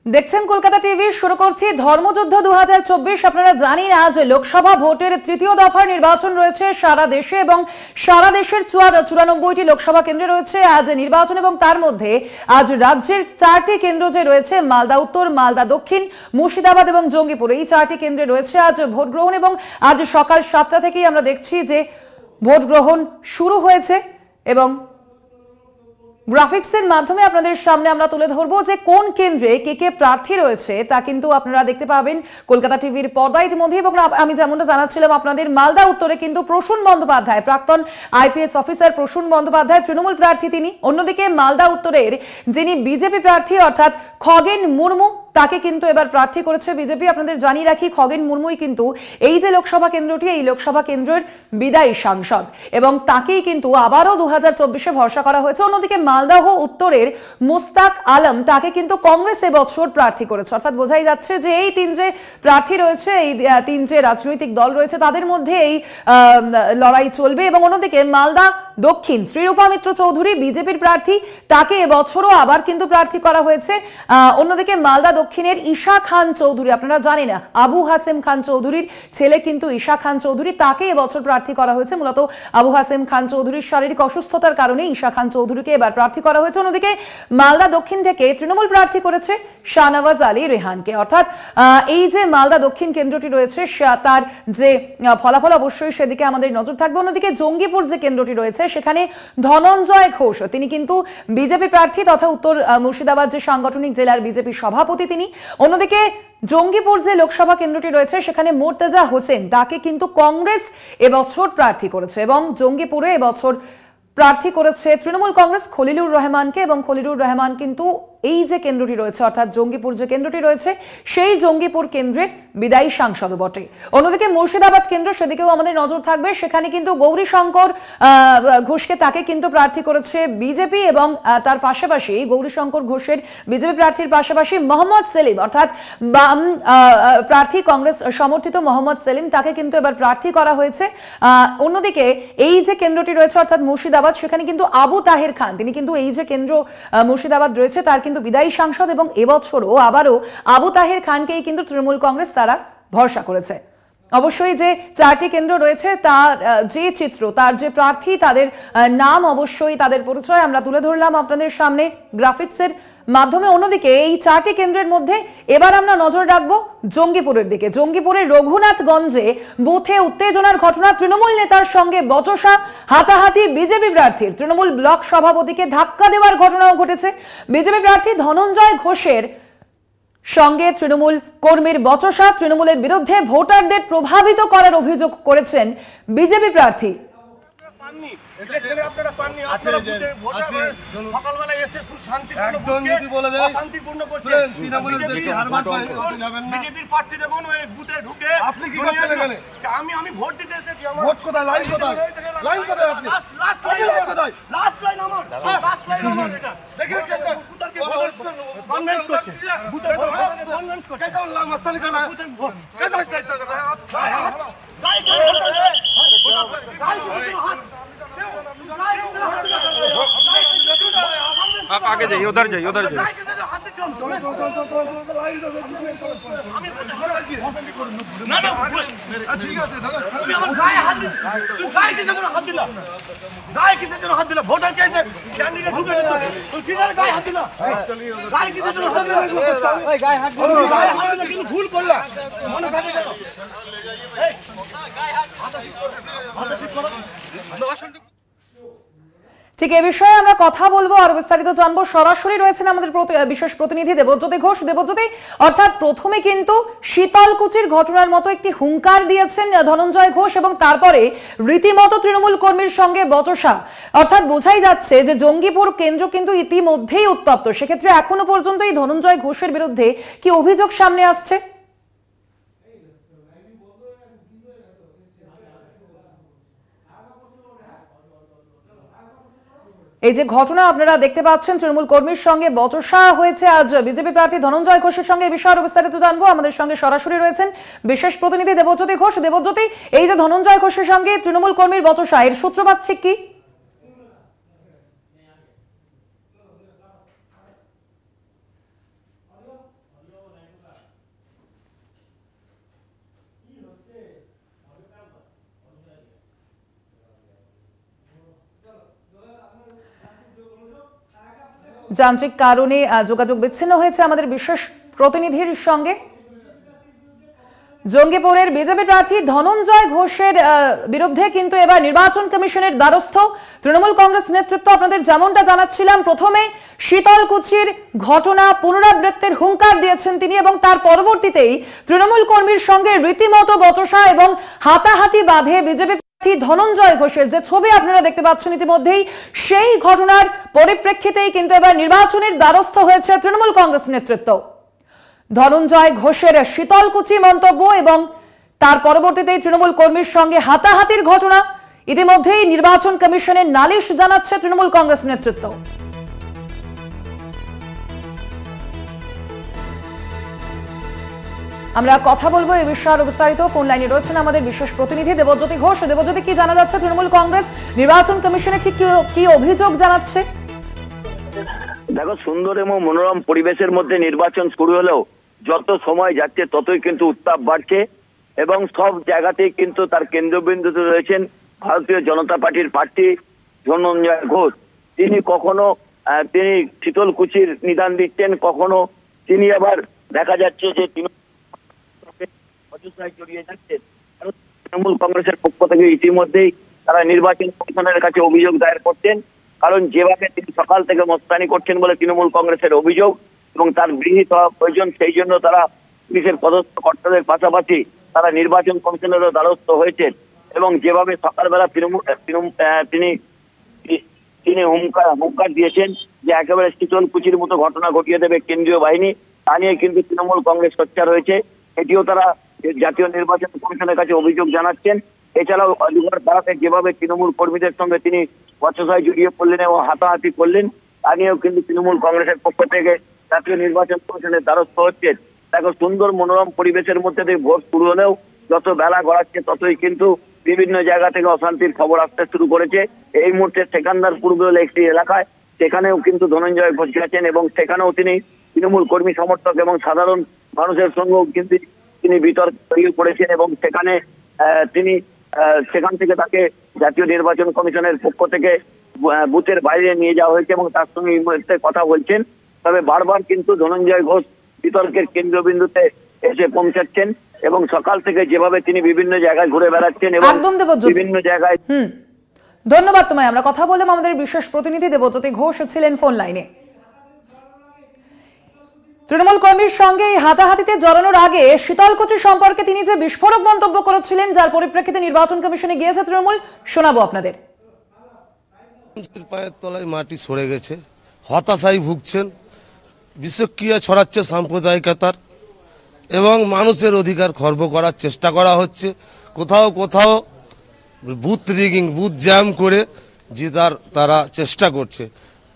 দেখছেন কলকাতা টিভি। শুরু করছি ধর্মযুদ্ধ 2024। আপনারা জানেন আজ লোকসভা ভোটের তৃতীয় দফার নির্বাচন রয়েছে সারা দেশে এবং সারা দেশের 94টি লোকসভা কেন্দ্রে রয়েছে আজ নির্বাচন এবং তার মধ্যে আজ রাজ্যের 4টি কেন্দ্র যে রয়েছে মালদা উত্তর, মালদা দক্ষিণ, মুর্শিদাবাদ এবং জঙ্গিপুর, এই 4টি কেন্দ্রে রয়েছে আজ ভোট গ্রহণ এবং আজ সকাল 7টা থেকেই আমরা দেখছি যে ভোট গ্রহণ শুরু হয়েছে এবং গ্রাফিক্সের মাধ্যমে আপনাদের সামনে আমরা তুলে ধরবো যে কোন কেন্দ্রে কে কে প্রার্থী রয়েছে তা কিন্তু আপনারা দেখতে পাবেন কলকাতা টিভির পর্দায় ইতিমধ্যে। এবং আমি যেমনটা জানাচ্ছিলাম আপনাদের, মালদা উত্তরে কিন্তু প্রসূন বন্দ্যোপাধ্যায়, প্রাক্তন আইপিএস অফিসার প্রসূন বন্দ্যোপাধ্যায় তৃণমূল প্রার্থী তিনি। অন্যদিকে মালদা উত্তরের যিনি বিজেপি প্রার্থী অর্থাৎ খগেন মুর্মু, তাকে কিন্তু এবার প্রার্থী করেছে বিজেপি। আপনাদের জানিয়ে রাখি খগেন মুর্মুই কিন্তু এই যে লোকসভা কেন্দ্রটি, এই লোকসভা কেন্দ্রের বিদায়ী সাংসদ এবং তাকেই কিন্তু আবারও 2024-এ ভরসা করা হয়েছে। অন্যদিকে মালদাহ উত্তরের মুস্তাক আলম, তাকে কিন্তু কংগ্রেস এবছর প্রার্থী করেছে। অর্থাৎ বোঝাই যাচ্ছে যে এই তিন যে প্রার্থী রয়েছে, এই তিন যে রাজনৈতিক দল রয়েছে তাদের মধ্যে এই লড়াই চলবে। এবং অন্যদিকে মালদা দক্ষিণ শ্রীরূপা মিত্র চৌধুরী বিজেপির প্রার্থী, তাকে এবছরও আবার কিন্তু প্রার্থী করা হয়েছে। অন্যদিকে মালদা দক্ষিণের ঈশা খান চৌধুরী, আপনারা জানেন না আবু হাসেম খান চৌধুরীর ছেলে কিন্তু ঈশা খান চৌধুরী, তাকে এবছর প্রার্থী করা হয়েছে। মূলত আবু হাসেম খান চৌধুরীর শারীরিক অসুস্থতার কারণে ঈশা খান চৌধুরীকে এবার প্রার্থী করা হয়েছে। অন্যদিকে মালদা দক্ষিণ থেকে তৃণমূল প্রার্থী করেছে শাহনওয়াজ আলী রেহানকে। অর্থাৎ এই যে মালদা দক্ষিণ কেন্দ্রটি রয়েছে তার যে ফলাফল অবশ্যই সেদিকে আমাদের নজর থাকবে। অন্যদিকে জঙ্গিপুর যে কেন্দ্রটি রয়েছে সেখানে ধনঞ্জয় ঘোষ, তিনি কিন্তু বিজেপি প্রার্থী তথা উত্তর মুর্শিদাবাদ যে সাংগঠনিক জেলার বিজেপি সভাপতি তিনি। অন্যদিকে জঙ্গিপুর যে লোকসভা কেন্দ্রটি রয়েছে সেখানে মোর্তেজা হোসেন, তাকে কিন্তু কংগ্রেস এবছর প্রার্থী করেছে এবং জঙ্গিপুরে এবছর প্রার্থী করেছে তৃণমূল কংগ্রেস খলিলুর রহমানকে। এবং খলিলুর রহমান কিন্তু এই যে কেন্দ্রটি রয়েছে অর্থাৎ জঙ্গিপুর যে কেন্দ্রটি রয়েছে সেই জঙ্গিপুর কেন্দ্রের বিদায়ী সাংসদ বটে। অন্যদিকে মুর্শিদাবাদ কেন্দ্র, সেদিকেও আমাদের নজর থাকবে। সেখানে কিন্তু গৌরীশঙ্কর ঘোষকে, তাকে কিন্তু প্রার্থী করেছে বিজেপি এবং তার পাশাপাশি গৌরীশঙ্কর ঘোষের বিজেপি প্রার্থীর পাশাপাশি মোহাম্মদ সেলিম অর্থাৎ বাম প্রার্থী কংগ্রেস সমর্থিত মোহাম্মদ সেলিম, তাকে কিন্তু এবার প্রার্থী করা হয়েছে। অন্যদিকে এই যে কেন্দ্রটি রয়েছে অর্থাৎ মুর্শিদাবাদ, সেখানে কিন্তু আবু তাহের খান, তিনি কিন্তু এই যে কেন্দ্র মুর্শিদাবাদ রয়েছে তার কিন্তু বিদায়ী সাংসদ এবং এবছরও আবারও আবু তাহের খানকেই কিন্তু তৃণমূল কংগ্রেস তারা ভরসা করেছে। অবশ্যই যে 4টি কেন্দ্র রয়েছে তার যে চিত্র, তার যে প্রার্থী, তাদের নাম, অবশ্যই তাদের পরিচয় আমরা তুলে ধরলাম আপনাদের সামনে গ্রাফিক্সের মাধ্যমে। অন্যদিকে এই 4টি কেন্দ্রের মধ্যে এবার আমরা নজর রাখবো জঙ্গিপুরের দিকে। জঙ্গিপুরের রঘুনাথগঞ্জে বুথে উত্তেজনার ঘটনা, তৃণমূল নেতার সঙ্গে বচসা, হাতাহাতি বিজেপি প্রার্থীর, তৃণমূল ব্লক সভাপতিকে ধাক্কা দেওয়ার ঘটনাও ঘটেছে। বিজেপি প্রার্থী ধনঞ্জয় ঘোষের সঙ্গে তৃণমূল কর্মীর বচসা, তৃণমূলের বিরুদ্ধে ভোটারদের প্রভাবিত করার অভিযোগ করেছেন বিজেপি প্রার্থী। আমি ভোট দিতে এসেছি, ভোট কোথায়, লাইন কোথায়, লাইন কোথায়, আপনি লাস্ট লাইন আমার, লাস্ট লাইন আমার, এটা দেখেন কেসে কনভেন্স করছে, বুথে কনভেন্স করছে, কেসে আল্লাহ মস্তানি কানা কেসে ऐसा कर रहा है आप, आप आगे जाइए, उधर जाइए, उधर जाइए। ভোটার কেছে ক্যান্ডিডেট ঢুকে তুই কিভাবে গায়ে হাত দিলা, গায়ে কিসের জন্য হাত দিলা, এই গায়ে হাত দিলা, গায়ে হাত দিলা কিন্তু ভুল করলা, মনে থাকে কেন, এই গায়ে হাত ঠিক করো। ঠিক এই বিষয়ে আমরা কথা বলবো, আরো বিস্তারিত জানবো। সরাসরি রয়েছেন আমাদের বিশেষ প্রতিনিধি দেবজ্যোতি ঘোষ। দেবজ্যোতি, অর্থাৎ প্রথমে কিন্তু শীতলকুচির ঘটনার মতো একটি হুঙ্কার দিয়েছেন ধনঞ্জয় ঘোষ এবং তারপরে রীতিমতো তৃণমূল কর্মীর সঙ্গে বচসা। অর্থাৎ বোঝাই যাচ্ছে যে জঙ্গিপুর কেন্দ্র কিন্তু ইতিমধ্যেই উত্তপ্ত। সেক্ষেত্রে এখনো পর্যন্ত এই ধনঞ্জয় ঘোষের বিরুদ্ধে কি অভিযোগ সামনে আসছে? এই যে ঘটনা আপনারা দেখতে পাচ্ছেন, তৃণমূল কর্মীর সঙ্গে বচসা হয়েছে আজ বিজেপি প্রার্থী ধনঞ্জয় ঘোষের সঙ্গে, এই বিষয়ে বিস্তারিত জানবো। আমাদের সঙ্গে সরাসরি রয়েছেন বিশেষ প্রতিনিধি দেবজ্যোতি ঘোষ। দেবজ্যোতি, এই যে ধনঞ্জয় ঘোষের সঙ্গে তৃণমূল কর্মীর বচসা, এর সূত্রপাত ঠিক কি? যান্ত্রিক কারণে যোগাযোগ বিচ্ছিন্ন হয়েছে আমাদের বিশেষ প্রতিনিধির সঙ্গে। জঙ্গিপুরের বিজেপি প্রার্থী ধনঞ্জয় ঘোষের বিরুদ্ধে কিন্তু এবার নির্বাচন কমিশনের দ্বারস্থ তৃণমূল কংগ্রেস নেতৃত্ব। আপনাদের যেমনটা জানাচ্ছিলাম, প্রথমে শীতলকুচির ঘটনা পুনরাবৃত্তির হুঙ্কার দিয়েছেন তিনি, এবং তার পরবর্তীতেই তৃণমূল কর্মীর সঙ্গে রীতিমতো বচসা এবং হাতাহাতি বাঁধে বিজেপি প্রার্থী ধনঞ্জয় ঘোষের। যে ছবি আপনারা দেখতে পাচ্ছেন ইতিমধ্যেই, সেই ঘটনার পরিপ্রেক্ষিতেই কিন্তু এবার নির্বাচনের দ্বারস্থ হয়েছে তৃণমূল কংগ্রেস নেতৃত্ব। ধনঞ্জয় ঘোষের শীতলকুচি মন্তব্য এবং তার পরবর্তীতে তৃণমূল কর্মীর সঙ্গে হাতাহাতির ঘটনা, ইতিমধ্যেই নির্বাচন কমিশনের নালিশ জানাচ্ছে তৃণমূল কংগ্রেস নেতৃত্ব। আমরা কথা বলবো এই বিষয়ে আরো বিস্তারিত। ফোন লাইনে রয়েছেন আমাদের বিশেষ প্রতিনিধি দেবজ্যোতি ঘোষ। দেবজ্যোতি, কি জানা যাচ্ছে তৃণমূল কংগ্রেস নির্বাচন কমিশনে ঠিক কি অভিযোগ জানাচ্ছে? দেখো, সুন্দর এবং মনোরম পরিবেশের মধ্যে নির্বাচন শুরু হলেও যত সময় যাচ্ছে ততই কিন্তু উত্তাপ বাড়ছে, এবং সব জায়গাতেই কিন্তু তার কেন্দ্রবিন্দুতে রয়েছেন ভারতীয় জনতা পার্টির প্রার্থী ধনঞ্জয় ঘোষ। তিনি কখনো তিনি শীতলকুচির নিদান দিচ্ছেন, কখনো তিনি আবার দেখা যাচ্ছে যে জড়িয়ে যাচ্ছেন। তৃণমূল কংগ্রেসের পক্ষ থেকে ইতিমধ্যেই তারা নির্বাচন কমিশনের কাছে অভিযোগ দায়ের করছেন, কারণ যেভাবে তিনি সকাল থেকে মস্তানি করছেন বলে তৃণমূল কংগ্রেসের অভিযোগ, এবং তার গৃহীত হওয়া প্রয়োজন, সেই জন্য তারা পুলিশের পদস্থ কর্তাদের পাশাপাশি তারা নির্বাচন কমিশনেরও দ্বারস্থ হয়েছেন। এবং যেভাবে সকালবেলা তিনি হুঙ্কার দিয়েছেন যে একেবারে শীতলকুচির মতো ঘটনা ঘটিয়ে দেবে কেন্দ্রীয় বাহিনী, তা নিয়ে কিন্তু তৃণমূল কংগ্রেস সোচ্চার হয়েছে। এটিও তারা জাতীয় নির্বাচন কমিশনের কাছে অভিযোগ জানাচ্ছেন। এছাড়াও অলিগড় পাড়াতে যেভাবে তৃণমূল কর্মীদের সঙ্গে তিনি বচসায় জড়িয়ে পড়লেন এবং হাতাহাতি করলেন, তা নিয়েও কিন্তু তৃণমূল কংগ্রেসের পক্ষ থেকে জাতীয় নির্বাচন কমিশনের দ্বারস্থ হচ্ছেন। দেখো, সুন্দর মনোরম পরিবেশের মধ্যে দিয়ে ভোট শুরু হলেও যত বেলা গড়াচ্ছে ততই কিন্তু বিভিন্ন জায়গা থেকে অশান্তির খবর আসতে শুরু করেছে। এই মুহূর্তে সেকান্দারপুর বলে একটি এলাকায়, সেখানেও কিন্তু ধনঞ্জয় ঘোষ গেছেন, এবং সেখানেও তিনি তৃণমূল কর্মী সমর্থক এবং সাধারণ মানুষের সঙ্গেও কিন্তু তিনি বিতর্ক জড়িয়ে পড়েছেন, এবং সেখানে সেখান থেকে তাকে জাতীয় নির্বাচন কমিশনের পক্ষ থেকে বুথের বাইরে নিয়ে যাওয়া হয়েছে, এবং তার সঙ্গে এই মুহূর্তে কথা বলছেন। তবে বারবার কিন্তু ধনঞ্জয় ঘোষ বিতর্কের কেন্দ্রবিন্দুতে এসে পৌঁছাচ্ছেন, এবং সকাল থেকে যেভাবে তিনি বিভিন্ন জায়গায় ঘুরে বেড়াচ্ছেন এবং বিভিন্ন জায়গায়। ধন্যবাদ তোমায়। আমরা কথা বললাম, আমাদের বিশেষ প্রতিনিধি দেবজ্যোতি ঘোষ ছিলেন ফোন লাইনে। তৃণমূল কর্মীর সঙ্গে এই হাতাহাতিতে জড়ানোর আগে শীতলকুচি সম্পর্কে তিনি যে বিস্ফোরক মন্তব্য করেছিলেন, যার পরিপ্রেক্ষিতে নির্বাচন কমিশনে গিয়েছে তৃণমূল, শোনাবো আপনাদের। পায়ের তলায় মাটি সরে গেছে, হতাশায় ভুগছেন, বিষক্রিয়া ছড়াচ্ছে সাম্প্রদায়িকতার, এবং মানুষের অধিকার খর্ব করার চেষ্টা করা হচ্ছে। কোথাও কোথাও বুথ রিগিং, বুথ জ্যাম করে জেতার তারা চেষ্টা করছে।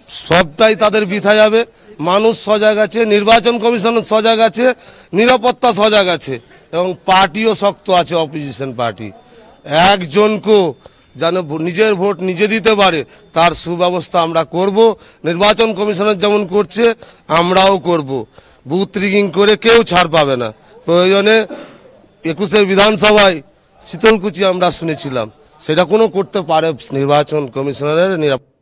সবটাই তাদের বৃথা যাবে। মানুষ সজাগ আছে, নির্বাচন কমিশন সজাগ আছে, নিরাপত্তা সজাগ আছে, এবং পার্টিও শক্ত আছে। অপোজিশন পার্টি একজনকেও যেন নিজের ভোট নিজে দিতে পারে তার সুব্যবস্থা আমরা করব। নির্বাচন কমিশনের যেমন করছে আমরাও করব। বুথ রিগিং করে কেউ ছাড় পাবে না। প্রয়োজনে 21 বিধানসভায় শীতলকুচি আমরা শুনেছিলাম, সেটা কোনো করতে পারে নির্বাচন কমিশনারের নিরাপত্তা।